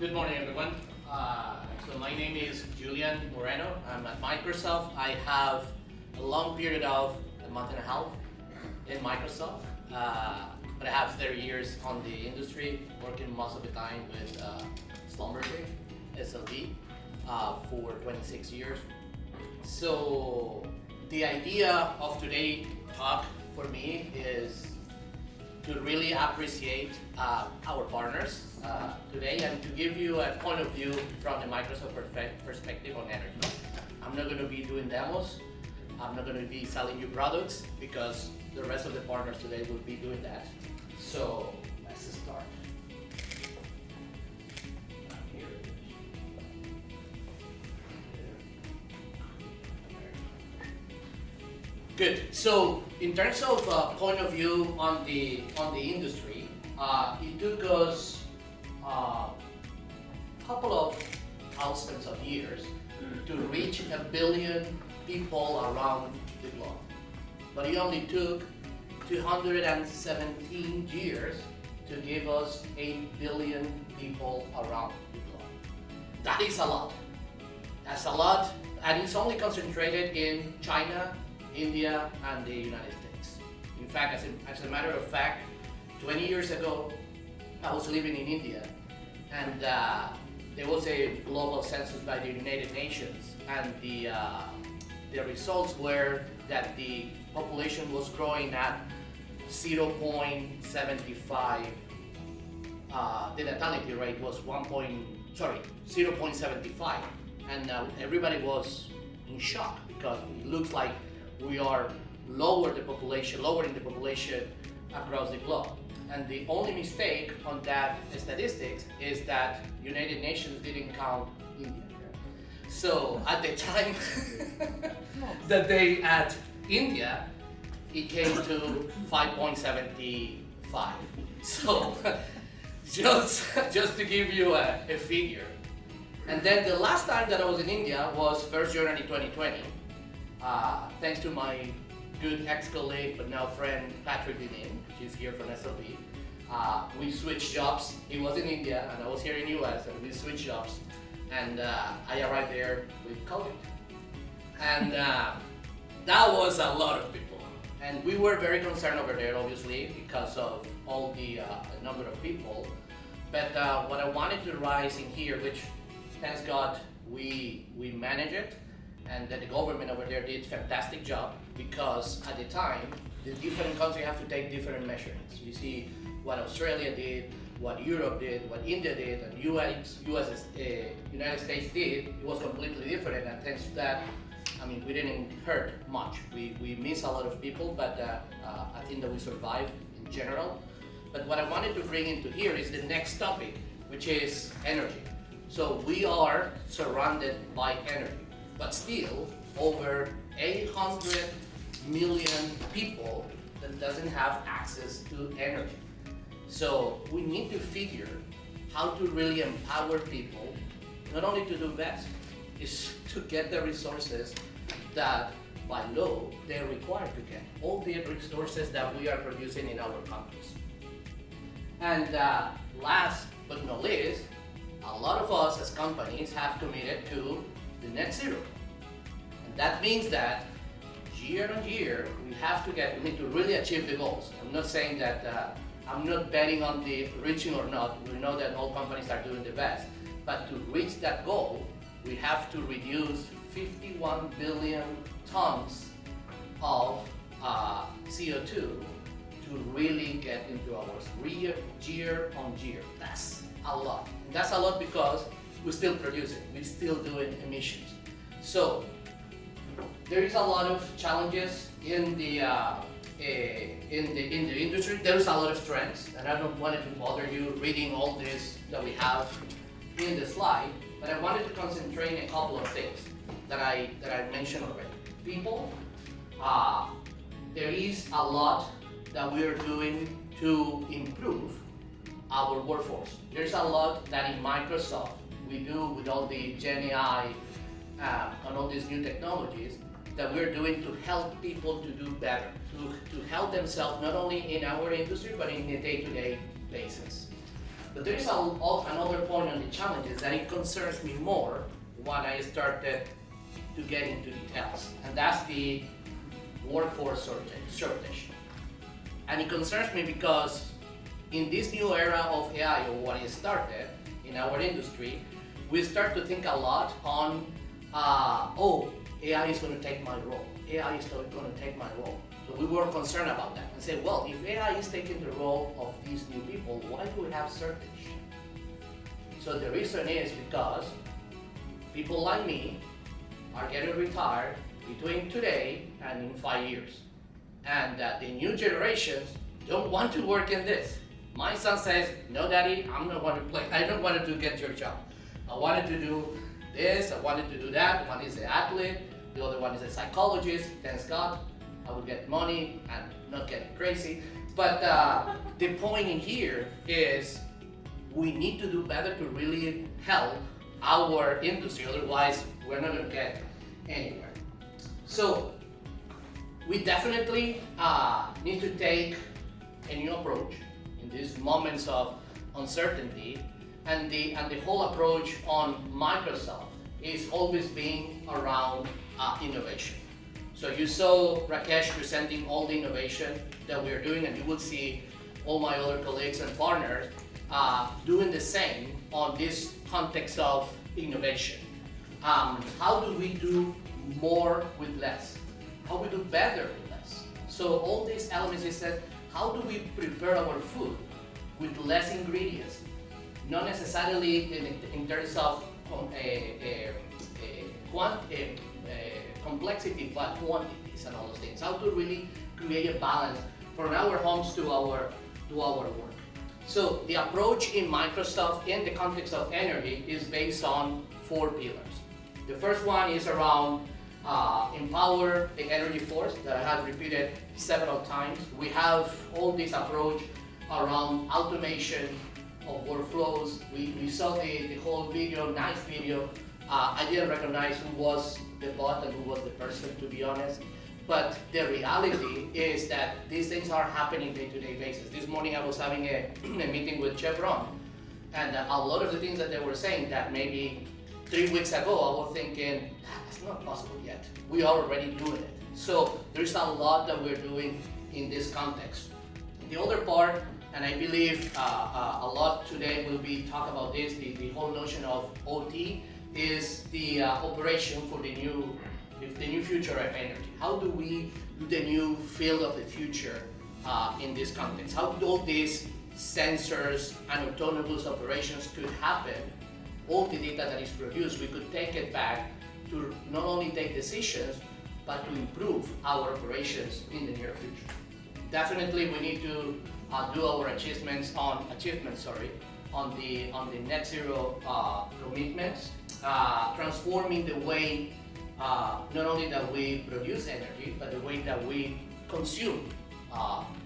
Good morning, everyone. So my name is Julian Moreno. I'm at Microsoft. I have a long period of a month and a half in Microsoft, but I have 30 years on the industry, working most of the time with Schlumberger, SLB, for 26 years. So the idea of today's talk for me is to really appreciate our partners today and to give you a point of view from the Microsoft perspective on energy. I'm not going to be doing demos. I'm not going to be selling you products because the rest of the partners today will be doing that. So let's start. Good. So in terms of point of view on the industry, it took us a couple of thousands of years to reach 1 billion people around the globe. But it only took 217 years to give us 8 billion people around the globe. That is a lot. That's a lot, and it's only concentrated in China, India, and the United States. In fact, as a matter of fact, 20 years ago, I was living in India, and there was a global census by the United Nations, and the results were that the population was growing at 0.75. The natality rate was 0.75, and everybody was in shock because it looks like we are lowering the population across the globe. And the only mistake on that statistics is that United Nations didn't count India. So at the time that they had India, it came to 5.75. So just to give you a figure. And then the last time that I was in India was 1st January 2020. Thanks to my good ex-colleague but now friend Patrick Dinin, she's here from SLB. We switched jobs. He was in India and I was here in US, and we switched jobs. And I arrived there with COVID. And that was a lot of people. And we were very concerned over there, obviously, because of all the number of people. But what I wanted to rise in here, which thanks God we managed it, and that the government over there did a fantastic job, because at the time, the different countries have to take different measurements. You see what Australia did, what Europe did, what India did, and United States did. It was completely different, and thanks to that, I mean, we didn't hurt much. We missed a lot of people, but I think that we survived in general. But what I wanted to bring into here is the next topic, which is energy. So we are surrounded by energy. But still, over 800 million people that doesn't have access to energy. So we need to figure how to really empower people, not only to do best, is to get the resources that by law they're required to get, all the resources that we are producing in our countries. And last but not least, a lot of us as companies have committed to the net zero. And that means that year on year, we need to really achieve the goals. I'm not saying that, I'm not betting on the reaching or not. We know that all companies are doing the best. But to reach that goal, we have to reduce 51 billion tons of CO2 to really get into our year on year. That's a lot. And that's a lot because we're still producing, we're still doing emissions. So there is a lot of challenges in the industry. There is a lot of strengths, and I don't want to bother you reading all this that we have in the slide, but I wanted to concentrate on a couple of things that I mentioned already. People, there is a lot that we are doing to improve our workforce. There's a lot that in Microsoft we do with all the Gen AI and all these new technologies that we're doing to help people to do better, to help themselves not only in our industry but in a day-to-day basis. But there is another point on the challenges that it concerns me more when I started to get into details, and that's the workforce shortage. And it concerns me because in this new era of AI, or when it started in our industry, we start to think a lot on, AI is going to take my role. AI is going to take my role. So we were concerned about that and said, well, if AI is taking the role of these new people, why do we have shortage? So the reason is because people like me are getting retired between today and in 5 years. And the new generations don't want to work in this. My son says, no daddy, I don't want to get your job. I wanted to do this, I wanted to do that. One is an athlete, the other one is a psychologist. Thanks God, I will get money and not get crazy. But the point in here is we need to do better to really help our industry, otherwise we're not going to get anywhere. So we definitely need to take a new approach in these moments of uncertainty, and the whole approach on Microsoft is always being around innovation. So you saw Rakesh presenting all the innovation that we're doing, and you will see all my other colleagues and partners doing the same on this context of innovation. How do we do more with less? How we do better with less? So all these elements is that how do we prepare our food with less ingredients? Not necessarily in terms of complexity, but quantities and all those things. How to really create a balance from our homes to our work. So the approach in Microsoft in the context of energy is based on 4 pillars. The first one is around empower the energy force that I have repeated several times. We have all this approach around automation of workflows. We saw the whole video, nice video. I didn't recognize who was the bot and who was the person, to be honest. But the reality is that these things are happening day-to-day basis. This morning I was having a meeting with Chevron, and a lot of the things that they were saying that maybe 3 weeks ago I was thinking, it's not possible yet. We are already doing it. So there's a lot that we're doing in this context. The other part, and I believe a lot today will be talk about this, the whole notion of OT, is the operation for the new future of energy. How do we do the new field of the future in this context? How do all these sensors and autonomous operations could happen? All the data that is produced, we could take it back to not only take decisions, but to improve our operations in the near future. Definitely, we need to do our achievements on the net zero commitments, transforming the way not only that we produce energy, but the way that we consume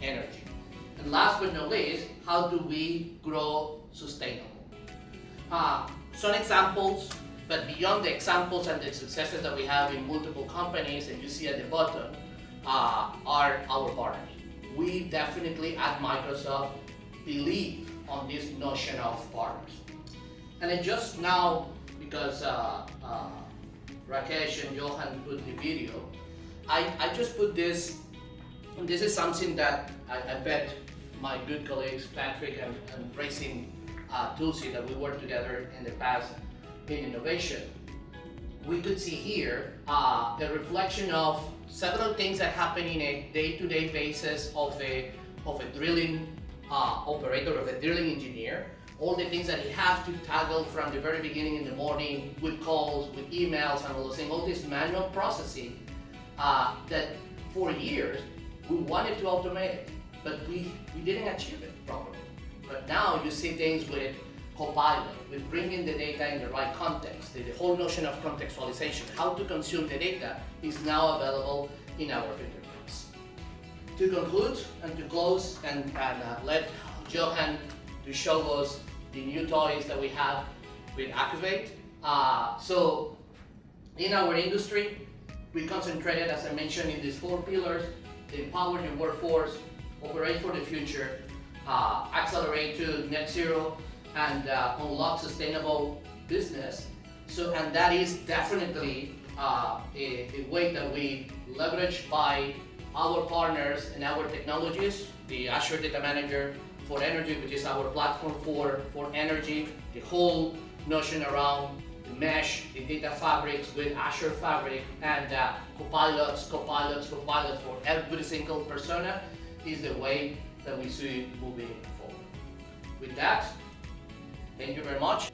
energy. And last but not least, how do we grow sustainable? Some examples, but beyond the examples and the successes that we have in multiple companies, and you see at the bottom, are our partners. We definitely at Microsoft believe on this notion of partners. And then just now, because Rakesh and Johan put the video, I just put this, and this is something that I bet my good colleagues Patrick and Racing Tulsi, that we worked together in the past in innovation, we could see here the reflection of several things that happen in a day-to-day basis of a drilling operator, of a drilling engineer. All the things that he has to tackle from the very beginning in the morning with calls, with emails and all those things, all this manual processing that for years we wanted to automate it, but we didn't achieve it properly. But now you see things with Copilot, with bringing the data in the right context. The whole notion of contextualization, how to consume the data, is now available in our fingertips. To conclude and to close, and let Johan to show us the new toys that we have with Acuvate. So in our industry, we concentrated, as I mentioned, in these 4 pillars: empower the workforce, operate for the future, accelerate to net zero, and unlock sustainable business. And that is definitely a way that we leverage by our partners and our technologies, the Azure Data Manager for energy, which is our platform for energy, the whole notion around the mesh, the data fabrics with Azure Fabric, and Copilots for every single persona is the way that we see it moving forward. With that, thank you very much.